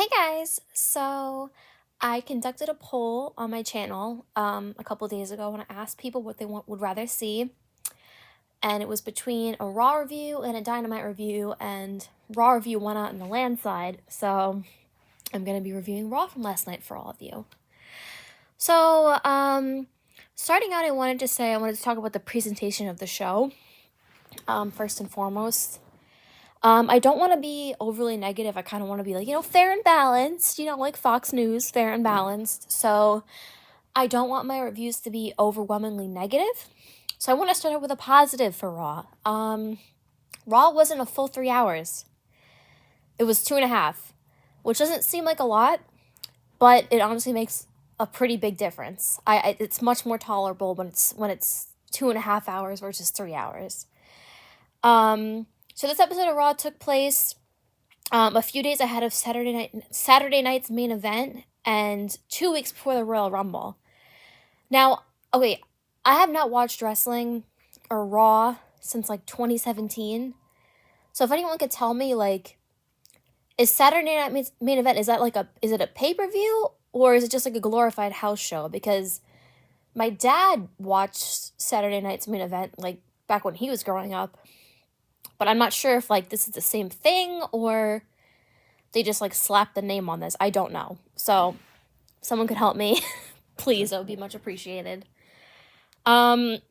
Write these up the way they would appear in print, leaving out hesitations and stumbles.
Hey guys, so I conducted a poll on my channel a couple days ago when I asked people what they would rather see, and it was between a Raw review and a Dynamite review, and Raw review won out in the landslide, so I'm going to be reviewing Raw from last night for all of you. So, starting out, I wanted to talk about the presentation of the show, first and foremost. I don't want to be overly negative. I kind of want to be like, fair and balanced, like Fox News, fair and balanced. So I don't want my reviews to be overwhelmingly negative. So I want to start out with a positive for Raw. Raw wasn't a full 3 hours. It was 2.5, which doesn't seem like a lot, but it honestly makes a pretty big difference. It's much more tolerable when it's 2.5 hours versus 3 hours. So this episode of Raw took place a few days ahead of Saturday night's main event and 2 weeks before the Royal Rumble. Now, okay, I have not watched wrestling or Raw since 2017. So if anyone could tell me is Saturday night main event, is it a pay-per-view or is it just a glorified house show? Because my dad watched Saturday night's main event back when he was growing up. But I'm not sure if this is the same thing or they just slapped the name on this. I don't know. So if someone could help me, please, that would be much appreciated. Okay,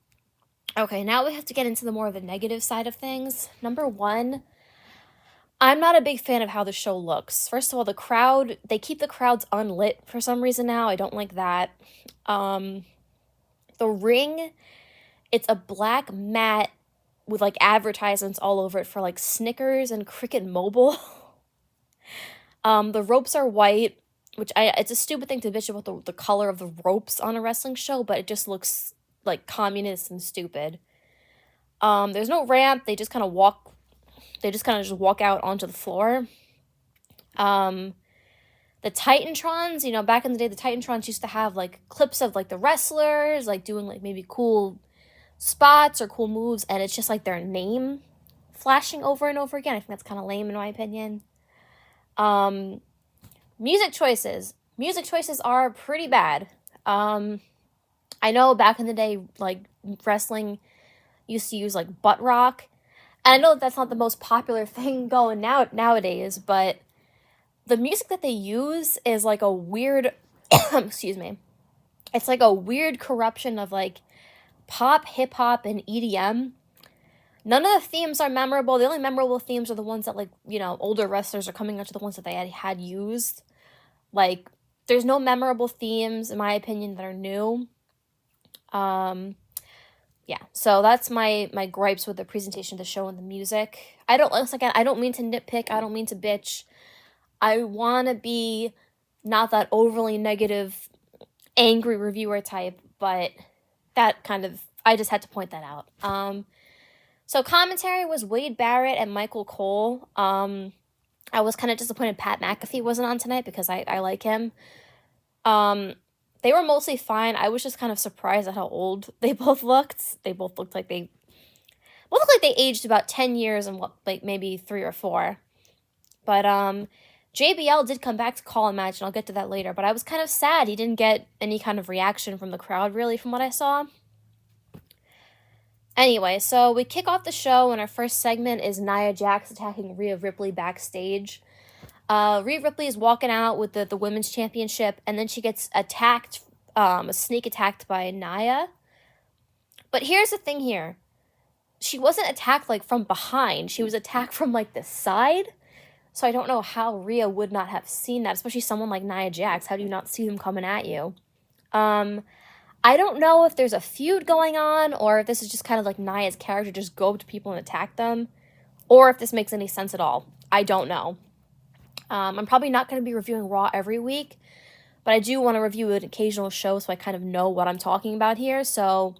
now we have to get into the more of the negative side of things. Number one, I'm not a big fan of how the show looks. First of all, they keep the crowds unlit for some reason now. I don't like that. The ring, it's a black mat with advertisements all over it for Snickers and Cricket Mobile. The ropes are white, which it's a stupid thing to bitch about the color of the ropes on a wrestling show, but it just looks communist and stupid. There's no ramp. They just kind of walk out onto the floor. The Titantrons, back in the day, the Titantrons used to have clips of the wrestlers doing maybe cool spots or cool moves, and it's just their name flashing over and over again. I think that's kind of lame in my opinion. Music choices are pretty bad. I know back in the day wrestling used to use butt rock, and I know that's not the most popular thing going nowadays, but the music that they use is a weird excuse me, it's a weird corruption of pop, hip-hop, and EDM. None of the themes are memorable. The only memorable themes are the ones that, older wrestlers are coming up to, the ones that they had used. There's no memorable themes, in my opinion, that are new. Yeah, so that's my gripes with the presentation of the show and the music. I don't mean to nitpick. I don't mean to bitch. I want to be not that overly negative, angry reviewer type, but I just had to point that out. So commentary was Wade Barrett and Michael Cole. I was kind of disappointed Pat McAfee wasn't on tonight because I like him. They were mostly fine. I was just kind of surprised at how old they both looked. They both looked like they aged about 10 years and maybe 3 or 4. But JBL did come back to call a match, and I'll get to that later. But I was kind of sad he didn't get any kind of reaction from the crowd, really, from what I saw. Anyway, so we kick off the show, and our first segment is Nia Jax attacking Rhea Ripley backstage. Rhea Ripley is walking out with the women's championship, and then she gets attacked, a sneak attacked by Nia. But here's the thing here. She wasn't attacked, from behind. She was attacked from, the side. So I don't know how Rhea would not have seen that, especially someone like Nia Jax. How do you not see them coming at you? I don't know if there's a feud going on, or if this is just kind of Nia's character, just go up to people and attack them, or if this makes any sense at all. I don't know. I'm probably not going to be reviewing Raw every week, but I do want to review an occasional show so I kind of know what I'm talking about here. So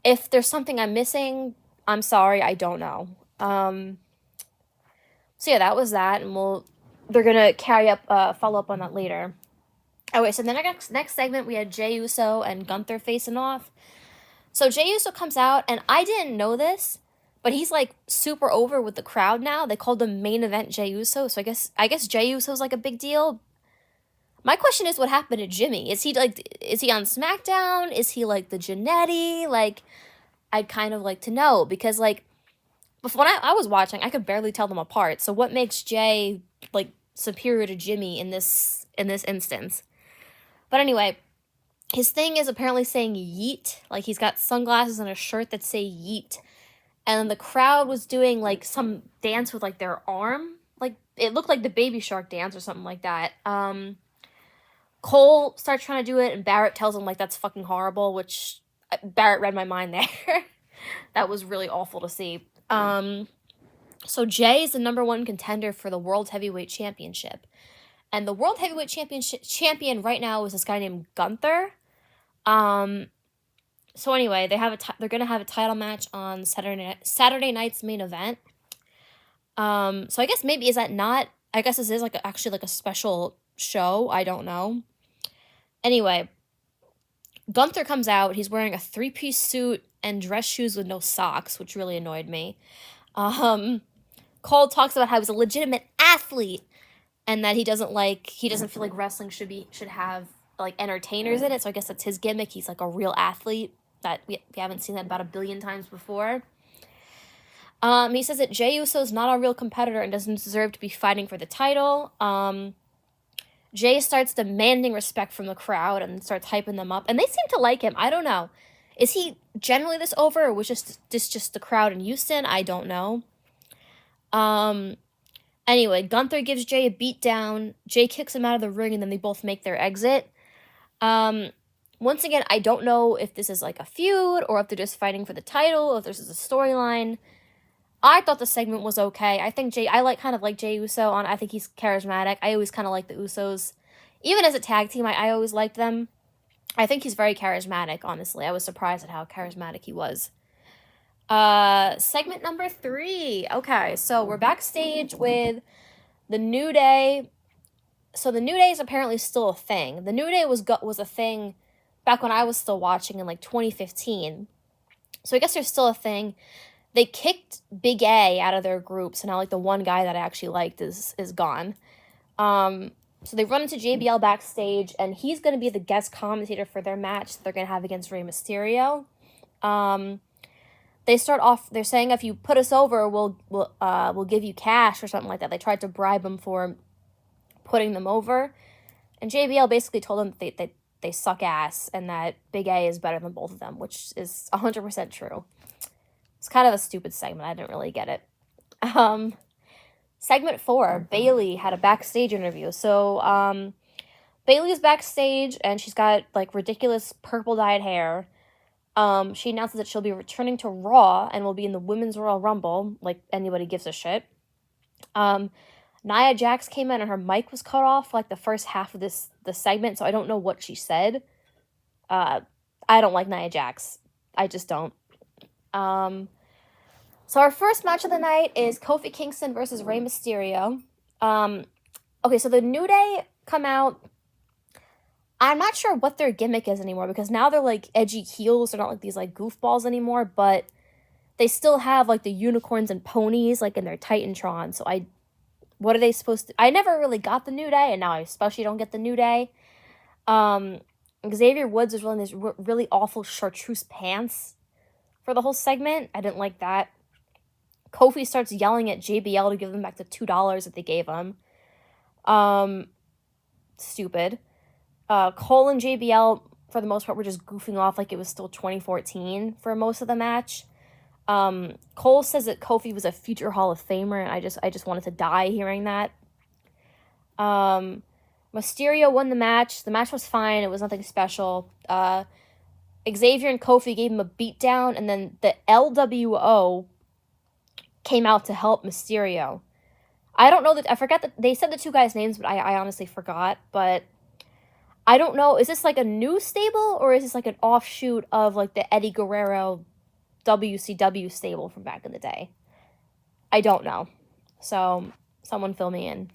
if there's something I'm missing, I'm sorry, I don't know. So yeah, that was that, and they're gonna follow up on that later. Okay, so the next segment, we had Jey Uso and Gunther facing off. So Jey Uso comes out, and I didn't know this, But he's like super over with the crowd now. They called him main event Jey Uso, so I guess Jey Uso's like a big deal. My question is, what happened to Jimmy? Is he on SmackDown? Is he like the Jannetty? Like, I'd kind of like to know, because like before, when I was watching, I could barely tell them apart. So what makes Jey like superior to Jimmy in this instance? But anyway, his thing is apparently saying yeet. Like, he's got sunglasses and a shirt that say yeet. And the crowd was doing like some dance with like their arm. Like, it looked like the Baby Shark dance or something like that. Cole starts trying to do it, and Barrett tells him like that's fucking horrible, which Barrett read my mind there. That was really awful to see. So Jey is the #1 contender for the World Heavyweight Championship. And the World Heavyweight champion right now is this guy named Gunther. So anyway, they're gonna have a title match on Saturday night's main event. So I guess maybe I guess this is like actually like a special show. I don't know. Anyway, Gunther comes out. He's wearing a 3-piece suit and dress shoes with no socks, which really annoyed me. Cole talks about how he's a legitimate athlete and that he doesn't feel like wrestling should have like entertainers in it. So I guess that's his gimmick. He's like a real athlete. That we haven't seen that about 1 billion times before. He says that Jey Uso is not a real competitor and doesn't deserve to be fighting for the title. Jey starts demanding respect from the crowd and starts hyping them up. And they seem to like him. I don't know. Is he generally this over, or was this just the crowd in Houston? I don't know. Anyway, Gunther gives Jey a beat down. Jey kicks him out of the ring, and then they both make their exit. Once again, I don't know if this is like a feud or if they're just fighting for the title, or if this is a storyline. I thought the segment was okay. I think kind of like Jey Uso. I think he's charismatic. I always kind of like the Usos. Even as a tag team, I always liked them. I think he's very charismatic, honestly. I was surprised at how charismatic he was. Segment number 3. Okay, so we're backstage with the New Day. So the New Day is apparently still a thing. The New Day was a thing back when I was still watching in like 2015. So I guess they're still a thing. They kicked Big A out of their group, so now like the one guy that I actually liked is gone. So they run into JBL backstage, and he's going to be the guest commentator for their match that they're going to have against Rey Mysterio. They start off, they're saying if you put us over, we'll give you cash or something like that. They tried to bribe him for putting them over, and JBL basically told them that they suck ass and that Big A is better than both of them, which is 100% true. It's kind of a stupid segment. I didn't really get it. Segment 4, Bayley had a backstage interview. So, Bayley's backstage, and she's got, like, ridiculous purple-dyed hair. She announces that she'll be returning to Raw and will be in the Women's Royal Rumble, like anybody gives a shit. Nia Jax came in, and her mic was cut off, like, the first half of the segment, so I don't know what she said. I don't like Nia Jax. I just don't. So our first match of the night is Kofi Kingston versus Rey Mysterio. Okay, so the New Day come out. I'm not sure what their gimmick is anymore, because now they're like edgy heels. They're not like these like goofballs anymore, but they still have like the unicorns and ponies like in their Titantron. So what are they supposed to? I never really got the New Day, and now I especially don't get the New Day. Xavier Woods was wearing these really awful chartreuse pants for the whole segment. I didn't like that. Kofi starts yelling at JBL to give them back the $2 that they gave him. Stupid. Cole and JBL, for the most part, were just goofing off like it was still 2014 for most of the match. Cole says that Kofi was a future Hall of Famer, and I just wanted to die hearing that. Mysterio won the match. The match was fine. It was nothing special. Xavier and Kofi gave him a beatdown, and then the LWO came out to help Mysterio. I forgot that they said the two guys' names, but I honestly forgot. But I don't know, is this like a new stable, or is this like an offshoot of like the Eddie Guerrero WCW stable from back in the day? I don't know. So someone fill me in.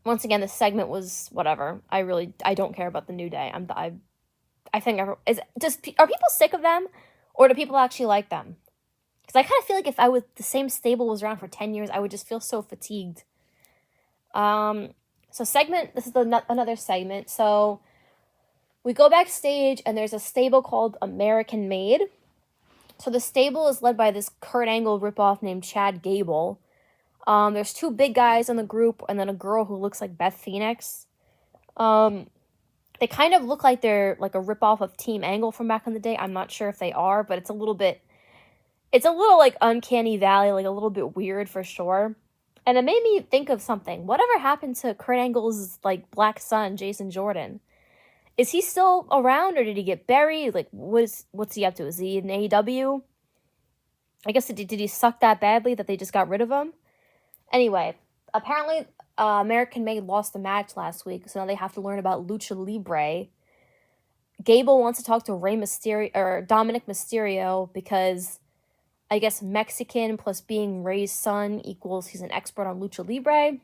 Once again, this segment was whatever. I don't care about the New Day. I think are people sick of them, or do people actually like them? Because I kind of feel like if the same stable was around for 10 years, I would just feel so fatigued. So this is another segment. So we go backstage, and there's a stable called American Made. So the stable is led by this Kurt Angle ripoff named Chad Gable. There's 2 big guys in the group, and then a girl who looks like Beth Phoenix. They kind of look like they're like a ripoff of Team Angle from back in the day. I'm not sure if they are, but it's a little like uncanny valley, like a little bit weird for sure. And it made me think of something. Whatever happened to Kurt Angle's like black son, Jason Jordan? Is he still around, or did he get buried? Like, what's he up to? Is he in AEW? I guess, did he suck that badly that they just got rid of him? Anyway, apparently American Made lost the match last week, so now they have to learn about Lucha Libre. Gable wants to talk to Dominic Mysterio because I guess Mexican plus being Rey's son equals he's an expert on Lucha Libre.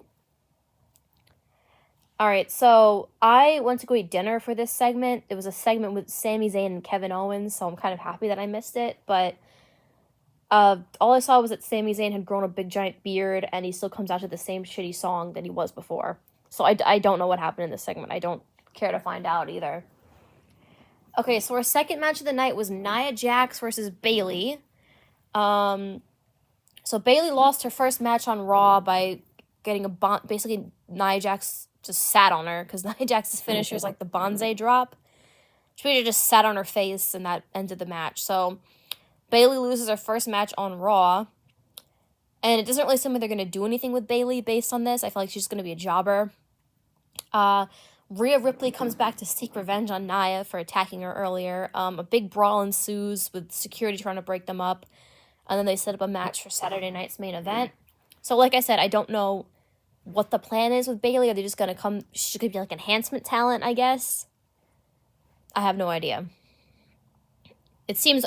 Alright, so I went to go eat dinner for this segment. It was a segment with Sami Zayn and Kevin Owens, so I'm kind of happy that I missed it, but all I saw was that Sami Zayn had grown a big giant beard, and he still comes out to the same shitty song that he was before. So I don't know what happened in this segment. I don't care to find out either. Okay, so our second match of the night was Nia Jax versus Bayley. So Bayley lost her first match on Raw by getting basically Nia Jax just sat on her, because Nia Jax's finisher is like the Banzai drop. She just sat on her face, and that ended the match. So Bayley loses her first match on Raw, and it doesn't really seem like they're going to do anything with Bayley based on this. I feel like she's going to be a jobber. Rhea Ripley comes back to seek revenge on Nia for attacking her earlier. A big brawl ensues with security trying to break them up, and then they set up a match for Saturday night's main event. So like I said, I don't know what the plan is with Bayley. Are they just going to come? She could be like enhancement talent, I guess. I have no idea. It seems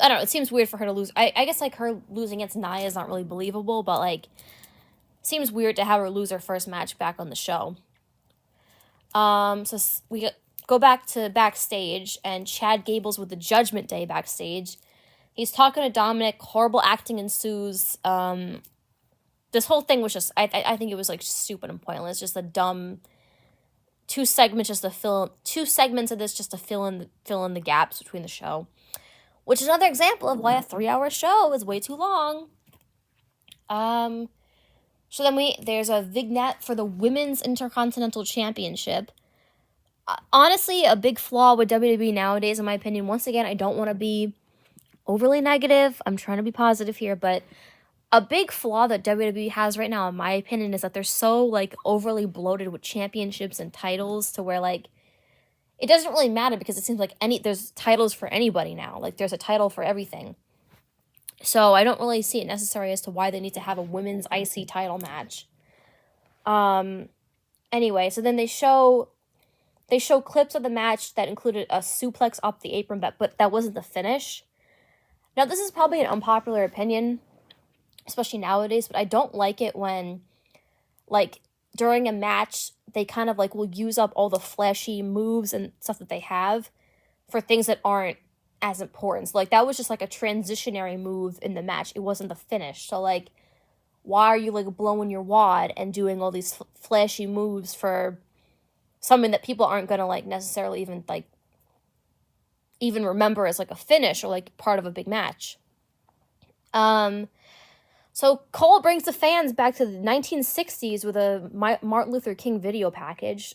weird for her to lose. I guess, like, her losing against Nia is not really believable, but, like, it seems weird to have her lose her first match back on the show. So we go back to backstage, and Chad Gable's with the Judgment Day backstage. He's talking to Dominic. Horrible acting ensues. This whole thing was just, I think it was, like, stupid and pointless. Just a dumb 2 segments of this just to fill in the gaps between the show. Which is another example of why a 3-hour show is way too long. So then there's a vignette for the Women's Intercontinental Championship. Honestly, a big flaw with WWE nowadays, in my opinion. Once again, I don't want to be overly negative. I'm trying to be positive here, but a big flaw that WWE has right now, in my opinion, is that they're so, like, overly bloated with championships and titles to where, like, it doesn't really matter, because it seems like there's titles for anybody now. Like, there's a title for everything. So I don't really see it necessary as to why they need to have a women's IC title match. Anyway, so then they show clips of the match that included a suplex off the apron, but that wasn't the finish. Now, this is probably an unpopular opinion, especially nowadays, but I don't like it when, like, during a match, they kind of, like, will use up all the flashy moves and stuff that they have for things that aren't as important. So, like, that was just, like, a transitionary move in the match. It wasn't the finish. So, like, why are you, like, blowing your wad and doing all these flashy moves for something that people aren't gonna, like, necessarily even remember as, like, a finish or, like, part of a big match? So Cole brings the fans back to the 1960s with a Martin Luther King video package.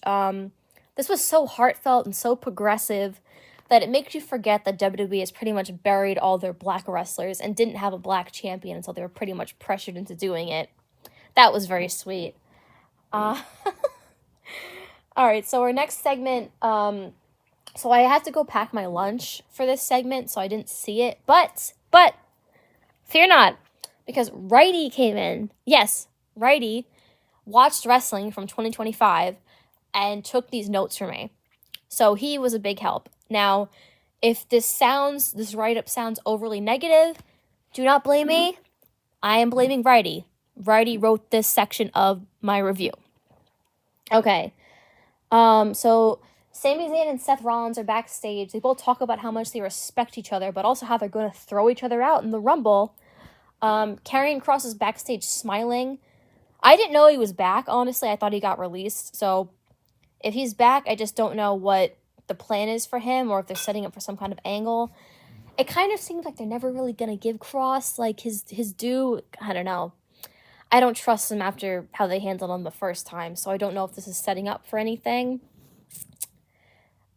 This was so heartfelt and so progressive that it makes you forget that WWE has pretty much buried all their black wrestlers and didn't have a black champion until they were pretty much pressured into doing it. That was very sweet. All right, so our next segment, so I had to go pack my lunch for this segment, so I didn't see it, but fear not, because Righty came in. Yes, Righty watched wrestling from 2025 and took these notes for me. So he was a big help. Now, if this write-up sounds overly negative, do not blame me. I am blaming Righty. Righty wrote this section of my review. Okay. So Sami Zayn and Seth Rollins are backstage. They both talk about how much they respect each other, but also how they're going to throw each other out in the Rumble. Karrion Kross is backstage smiling. I didn't know he was back, honestly. I thought he got released. So if he's back, I just don't know what the plan is for him or if they're setting up for some kind of angle. It kind of seems like they're never really going to give Kross, like, his due. I don't know. I don't trust him after how they handled him the first time, so I don't know if this is setting up for anything.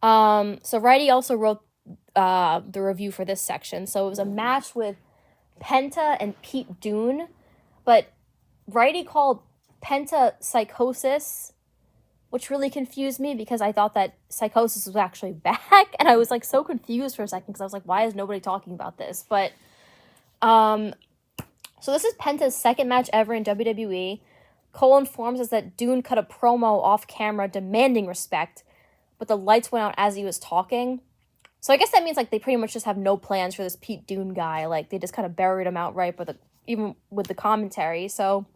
So Righty also wrote the review for this section. So it was a match with Penta and Pete Dunne, but Righty called Penta Psychosis, which really confused me because I thought that Psychosis was actually back, and I was, like, so confused for a second because I was like, why is nobody talking about this? But, so this is Penta's second match ever in WWE. Cole informs us that Dunne cut a promo off camera demanding respect, but the lights went out as he was talking. So I guess that means, like, they pretty much just have no plans for this Pete Dunne guy. Like, they just kind of buried him outright, even with the commentary. So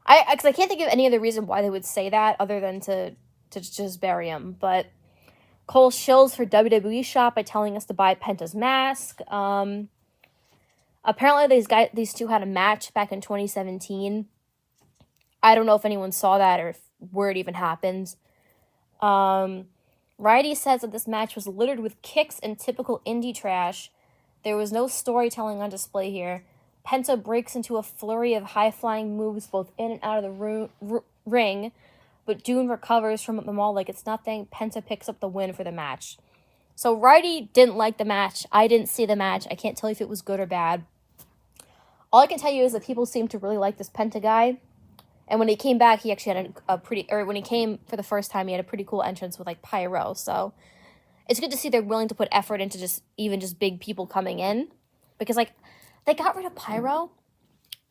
because I can't think of any other reason why they would say that other than to just bury him. But Cole shills for WWE shop by telling us to buy Penta's mask. Apparently these two had a match back in 2017. I don't know if anyone saw that or where it even happened. Righty says that this match was littered with kicks and typical indie trash. There was no storytelling on display here. Penta breaks into a flurry of high-flying moves both in and out of the ring, but Dunne recovers from them all like it's nothing. Penta picks up the win for the match. So Righty didn't like the match. I didn't see the match. I can't tell you if it was good or bad. All I can tell you is that people seem to really like this Penta guy. And when he came back, he actually had when he came for the first time, he had a pretty cool entrance with, like, pyro. So it's good to see they're willing to put effort into just big people coming in. Because, like, they got rid of pyro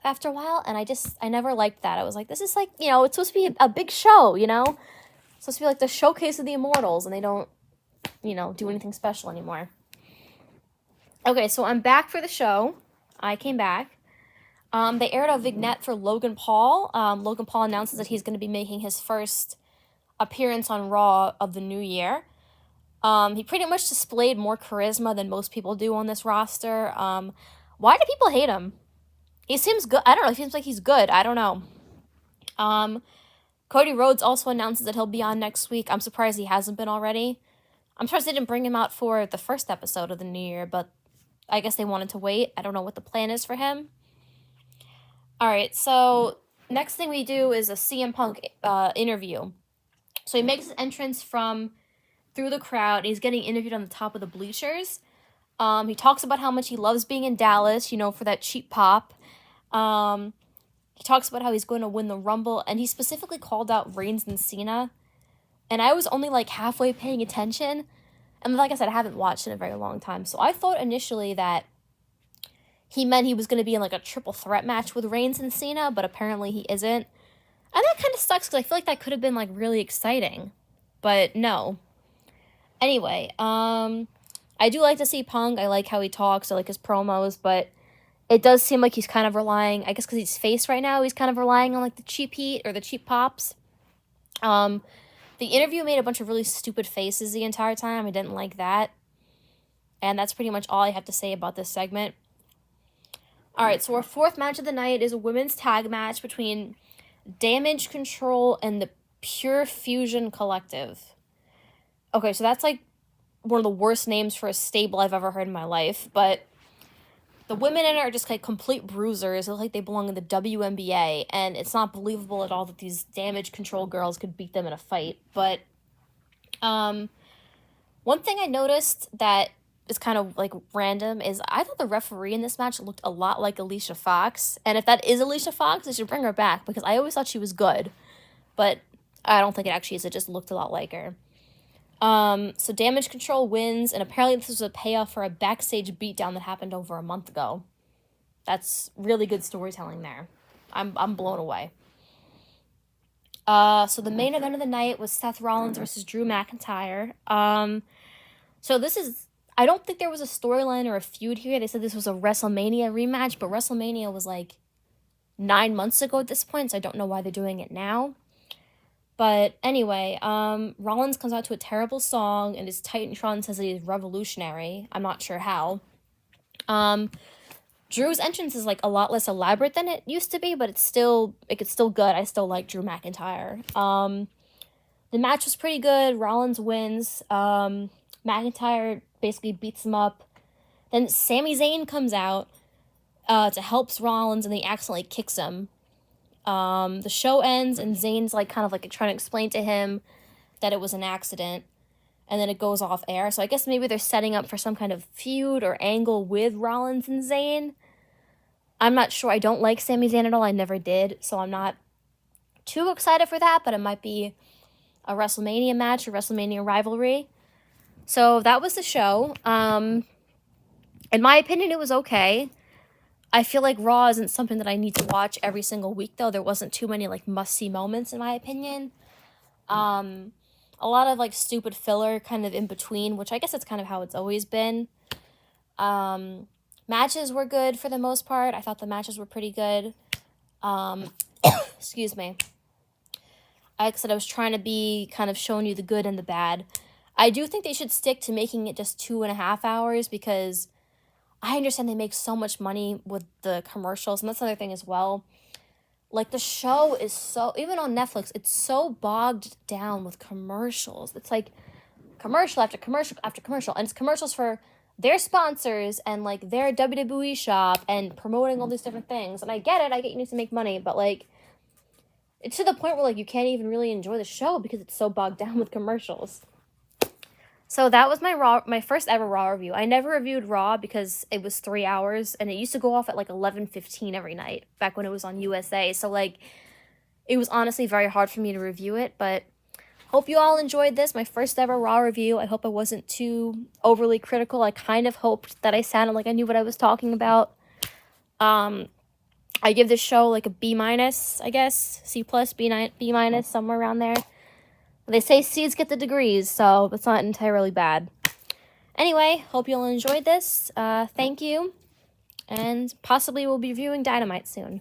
after a while, and I never liked that. I was like, this is, like, it's supposed to be a big show, It's supposed to be, like, the showcase of the Immortals, and they don't, do anything special anymore. Okay, so I'm back for the show. I came back. They aired a vignette for Logan Paul. Logan Paul announces that he's going to be making his first appearance on Raw of the new year. He pretty much displayed more charisma than most people do on this roster. Why do people hate him? He seems good. I don't know. He seems like he's good. I don't know. Cody Rhodes also announces that he'll be on next week. I'm surprised he hasn't been already. I'm surprised they didn't bring him out for the first episode of the new year, but I guess they wanted to wait. I don't know what the plan is for him. Alright, so next thing we do is a CM Punk interview. So he makes his entrance through the crowd. He's getting interviewed on the top of the bleachers. He talks about how much he loves being in Dallas, for that cheap pop. He talks about how he's going to win the Rumble, and he specifically called out Reigns and Cena. And I was only, like, halfway paying attention. And like I said, I haven't watched in a very long time. So I thought initially that he meant he was going to be in, like, a triple threat match with Reigns and Cena, but apparently he isn't. And that kind of sucks, because I feel like that could have been, like, really exciting. But no. Anyway, I do like to see Punk. I like how he talks. I like his promos, but it does seem like he's kind of relying, I guess because he's face right now, he's kind of relying on, like, the cheap heat or the cheap pops. The interview made a bunch of really stupid faces the entire time. I didn't like that. And that's pretty much all I have to say about this segment. Alright, so our fourth match of the night is a women's tag match between Damage Control and the Pure Fusion Collective. Okay, so that's, like, one of the worst names for a stable I've ever heard in my life, but the women in it are just, like, complete bruisers. They look like they belong in the WNBA, and it's not believable at all that these Damage Control girls could beat them in a fight. But one thing I noticed that is kind of, like, random is I thought the referee in this match looked a lot like Alicia Fox, and if that is Alicia Fox, they should bring her back, because I always thought she was good, but I don't think it actually is. It just looked a lot like her. So Damage Control wins, and apparently this was a payoff for a backstage beatdown that happened over a month ago. That's really good storytelling there. I'm blown away. So the main event of the night was Seth Rollins versus Drew McIntyre. So this is, I don't think there was a storyline or a feud here. They said this was a WrestleMania rematch, but WrestleMania was, like, 9 months ago at this point, so I don't know why they're doing it now. But anyway, Rollins comes out to a terrible song, and his Titantron says that he's revolutionary. I'm not sure how. Drew's entrance is like a lot less elaborate than it used to be, but it's still good. I still like Drew McIntyre. The match was pretty good. Rollins wins. McIntyre basically beats him up. Then Sami Zayn comes out to help Rollins, and he accidentally kicks him. The show ends, and Zayn's like kind of like trying to explain to him that it was an accident, and then it goes off air. So I guess maybe they're setting up for some kind of feud or angle with Rollins and Zayn. I'm not sure. I don't like Sami Zayn at all. I never did, so I'm not too excited for that, but it might be a WrestleMania match, a WrestleMania rivalry. So that was the show. In my opinion, it was okay. I feel like Raw isn't something that I need to watch every single week, though. There wasn't too many, like, must-see moments, in my opinion. A lot of, like, stupid filler kind of in between, which I guess that's kind of how it's always been. Matches were good for the most part. I thought the matches were pretty good. Excuse me. Like I said, I was trying to be kind of showing you the good and the bad. I do think they should stick to making it just 2.5 hours, because I understand they make so much money with the commercials, and that's another thing as well. Like, the show is so, even on Netflix, it's so bogged down with commercials. It's like commercial after commercial after commercial, and it's commercials for their sponsors and, like, their WWE shop and promoting all these different things. And I get it, you need to make money, but, like, it's to the point where, like, you can't even really enjoy the show because it's so bogged down with commercials. So that was my first ever Raw review. I never reviewed Raw because it was 3 hours, and it used to go off at, like, 11:15 every night, back when it was on USA. So, like, it was honestly very hard for me to review it, but hope you all enjoyed this, my first ever Raw review. I hope I wasn't too overly critical. I kind of hoped that I sounded like I knew what I was talking about. I give this show, like, a B-, I guess. C+, B-, somewhere around there. They say C's get the degrees, so it's not entirely bad. Anyway, hope you all enjoyed this. Thank you. And possibly we'll be reviewing Dynamite soon.